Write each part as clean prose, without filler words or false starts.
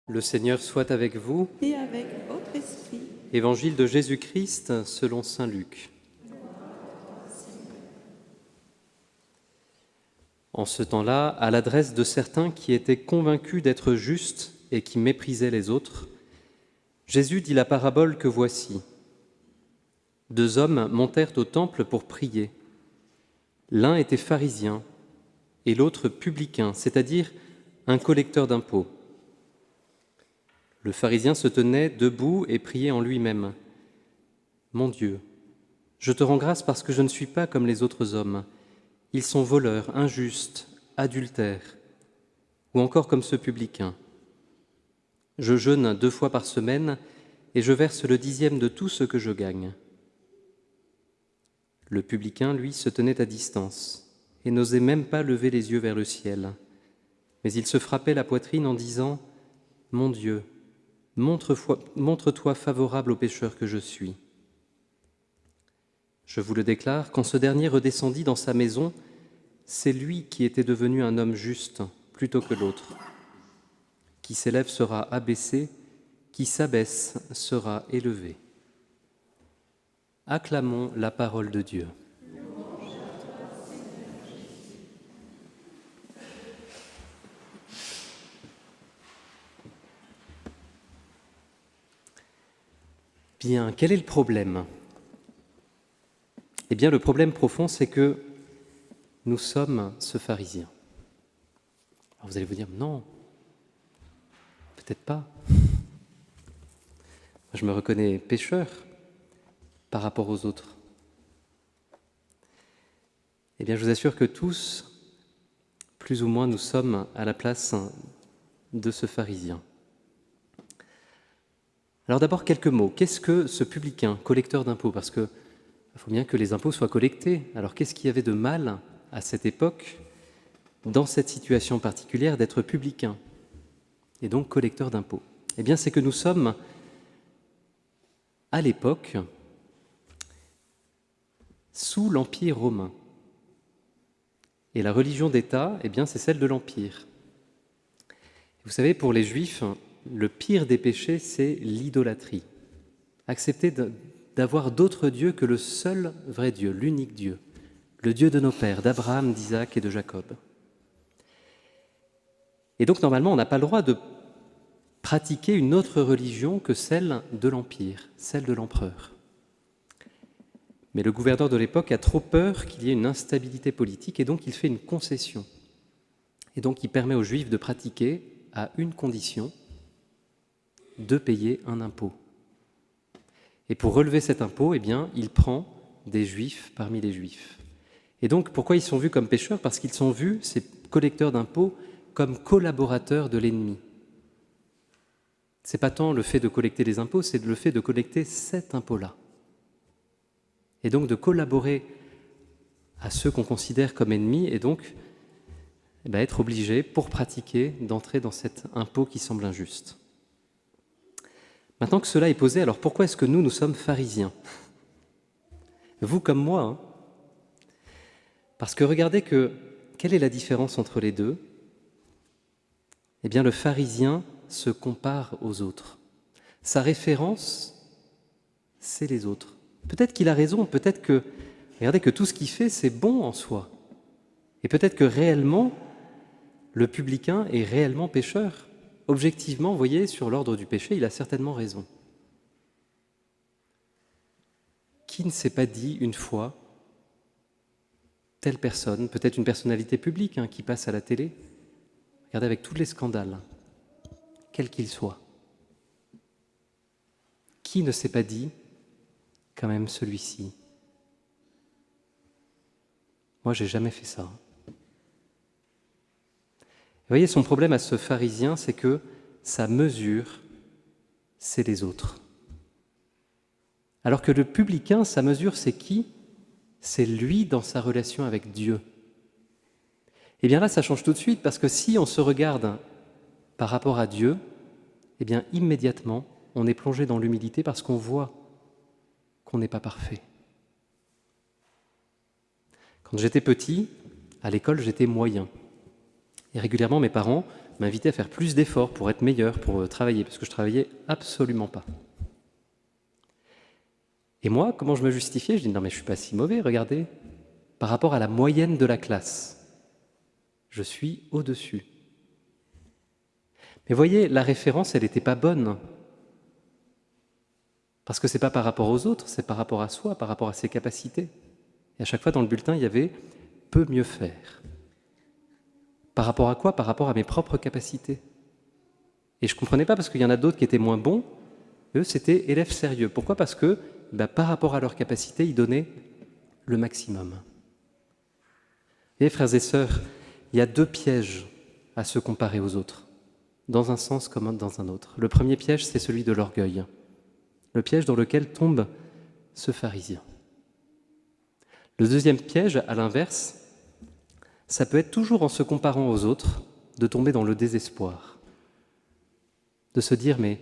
Le Seigneur soit avec vous. Et avec votre esprit. Évangile de Jésus-Christ selon saint Luc. En ce temps-là, à l'adresse de certains qui étaient convaincus d'être justes et qui méprisaient les autres, Jésus dit la parabole que voici. 2 hommes montèrent au temple pour prier. L'un était pharisien et l'autre publicain, c'est-à-dire un collecteur d'impôts. Le pharisien se tenait debout et priait en lui-même. « Mon Dieu, je te rends grâce parce que je ne suis pas comme les autres hommes. Ils sont voleurs, injustes, adultères, ou encore comme ce publicain. Je jeûne 2 fois par semaine et je verse le 10e de tout ce que je gagne. » Le publicain, lui, se tenait à distance et n'osait même pas lever les yeux vers le ciel. Mais il se frappait la poitrine en disant « Mon Dieu, montre-toi favorable au pécheur que je suis. » Je vous le déclare, quand ce dernier redescendit dans sa maison, c'est lui qui était devenu un homme juste plutôt que l'autre. Qui s'élève sera abaissé, qui s'abaisse sera élevé. Acclamons la parole de Dieu. Bien, quel est le problème ? Eh bien, le problème profond, c'est que nous sommes ce pharisien. Alors vous allez vous dire, non, peut-être pas. Je me reconnais pécheur par rapport aux autres. Eh bien, je vous assure que tous, plus ou moins, nous sommes à la place de ce pharisien. Alors d'abord, quelques mots. Qu'est-ce que ce publicain, collecteur d'impôts ? Parce qu'il faut bien que les impôts soient collectés. Alors qu'est-ce qu'il y avait de mal à cette époque, dans cette situation particulière, d'être publicain et donc collecteur d'impôts ? Eh bien, c'est que nous sommes, à l'époque, sous l'Empire romain. Et la religion d'État, eh bien, c'est celle de l'Empire. Vous savez, pour les Juifs, le pire des péchés, c'est l'idolâtrie. Accepter d'avoir d'autres dieux que le seul vrai Dieu, l'unique Dieu, le Dieu de nos pères, d'Abraham, d'Isaac et de Jacob. Et donc, normalement, on n'a pas le droit de pratiquer une autre religion que celle de l'Empire, celle de l'empereur. Mais le gouverneur de l'époque a trop peur qu'il y ait une instabilité politique et donc il fait une concession. Et donc il permet aux Juifs de pratiquer à une condition, de payer un impôt. Et pour relever cet impôt, eh bien, il prend des Juifs parmi les Juifs. Et donc, pourquoi ils sont vus comme pécheurs ? Parce qu'ils sont vus, ces collecteurs d'impôts, comme collaborateurs de l'ennemi. Ce n'est pas tant le fait de collecter des impôts, c'est le fait de collecter cet impôt-là. Et donc de collaborer à ceux qu'on considère comme ennemis, et donc être obligé, pour pratiquer, d'entrer dans cet impôt qui semble injuste. Maintenant que cela est posé, alors pourquoi est-ce que nous sommes pharisiens ? Vous comme moi, hein ? Parce que regardez quelle est la différence entre les deux ? Eh bien, le pharisien se compare aux autres. Sa référence, c'est les autres. Peut-être qu'il a raison, peut-être que, regardez que tout ce qu'il fait, c'est bon en soi. Et peut-être que réellement, le publicain est réellement pécheur. Objectivement, vous voyez, sur l'ordre du péché, il a certainement raison. Qui ne s'est pas dit une fois, telle personne, peut-être une personnalité publique qui passe à la télé, regardez avec tous les scandales, quels qu'ils soient, qui ne s'est pas dit, quand même celui-ci, moi j'ai jamais fait ça. Vous voyez, son problème à ce pharisien, c'est que sa mesure, c'est les autres. Alors que le publicain, sa mesure, c'est qui ? C'est lui dans sa relation avec Dieu. Et bien là, ça change tout de suite, parce que si on se regarde par rapport à Dieu, eh bien immédiatement, on est plongé dans l'humilité parce qu'on voit qu'on n'est pas parfait. Quand j'étais petit, à l'école, j'étais moyen. Et régulièrement, mes parents m'invitait à faire plus d'efforts pour être meilleur, pour travailler, parce que je travaillais absolument pas. Et moi, comment je me justifiais? Je dis non mais je suis pas si mauvais, regardez, par rapport à la moyenne de la classe, je suis au-dessus. Mais voyez, la référence, elle n'était pas bonne. Parce que ce n'est pas par rapport aux autres, c'est par rapport à soi, par rapport à ses capacités. Et à chaque fois dans le bulletin, il y avait « peut mieux faire ». Par rapport à quoi? Par rapport à mes propres capacités. Et je ne comprenais pas parce qu'il y en a d'autres qui étaient moins bons. Eux, c'était élèves sérieux. Pourquoi? Parce que par rapport à leurs capacités, ils donnaient le maximum. Et frères et sœurs, il y a 2 pièges à se comparer aux autres, dans un sens comme dans un autre. Le premier piège, c'est celui de l'orgueil, le piège dans lequel tombe ce pharisien. Le deuxième piège, à l'inverse, ça peut être toujours en se comparant aux autres, de tomber dans le désespoir, de se dire « mais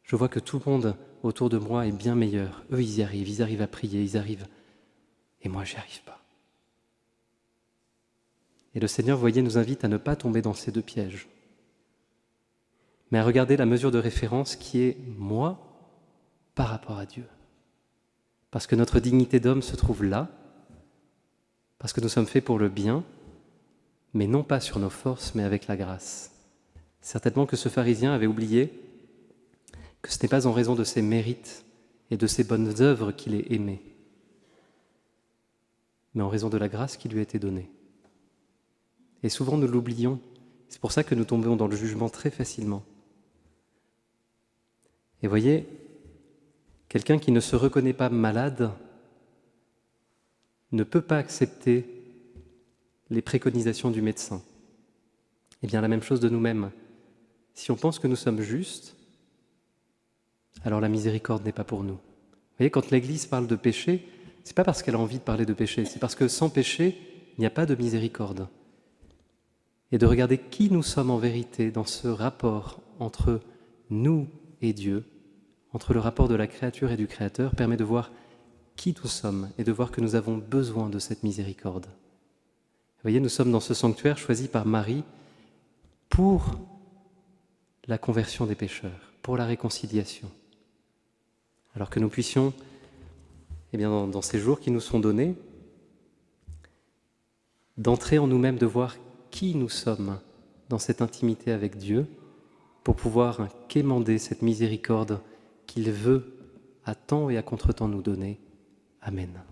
je vois que tout le monde autour de moi est bien meilleur, eux ils arrivent à prier, ils arrivent, et moi j'y arrive pas ». Et le Seigneur, voyez, nous invite à ne pas tomber dans ces 2 pièges, mais à regarder la mesure de référence qui est moi par rapport à Dieu. Parce que notre dignité d'homme se trouve là, parce que nous sommes faits pour le bien, mais non pas sur nos forces, mais avec la grâce. Certainement que ce pharisien avait oublié que ce n'est pas en raison de ses mérites et de ses bonnes œuvres qu'il est aimé, mais en raison de la grâce qui lui a été donnée. Et souvent nous l'oublions, c'est pour ça que nous tombons dans le jugement très facilement. Et voyez, quelqu'un qui ne se reconnaît pas malade ne peut pas accepter les préconisations du médecin. Eh bien, la même chose de nous-mêmes. Si on pense que nous sommes justes, alors la miséricorde n'est pas pour nous. Vous voyez, quand l'Église parle de péché, ce n'est pas parce qu'elle a envie de parler de péché, c'est parce que sans péché, il n'y a pas de miséricorde. Et de regarder qui nous sommes en vérité dans ce rapport entre nous et Dieu, entre le rapport de la créature et du Créateur, permet de voir qui nous sommes et de voir que nous avons besoin de cette miséricorde. Vous voyez, nous sommes dans ce sanctuaire choisi par Marie pour la conversion des pécheurs, pour la réconciliation. Alors que nous puissions, dans ces jours qui nous sont donnés, d'entrer en nous-mêmes, de voir qui nous sommes dans cette intimité avec Dieu, pour pouvoir quémander cette miséricorde qu'il veut à temps et à contre-temps nous donner. Amen.